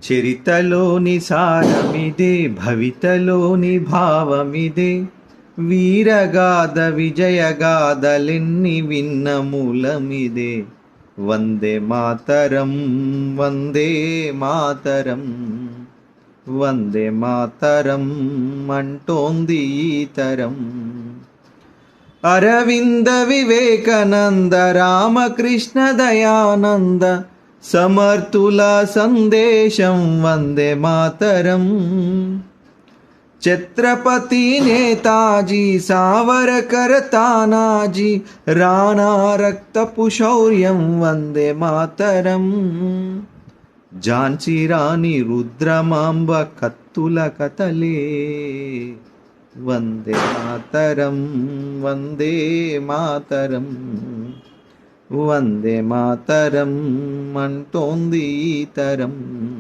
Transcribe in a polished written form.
చరితలోని సారమిదే, భవితలోని భావమిదే. వీరగాథ విజయగాథలెన్ని విన్న మూలమిదే. వందే మాతరం, వందే మాతరం, వందే మాతరం అంటోంది ఈ తరం. అరవింద వివేకానంద రామకృష్ణ దయానంద సమర్థుల సందేశం వందే మాతరం. ఛత్రపతి నేతాజీ సావరకర్ తానాజీ రాణా రక్తపు శౌర్యం వందే మాతరం. ఝాన్సీ రాణి రుద్రమాంబ కత్తుల కథలే వందే మాతరం, వందే మాతరం, వందే మాతరం అంటోంది ఈ తరం.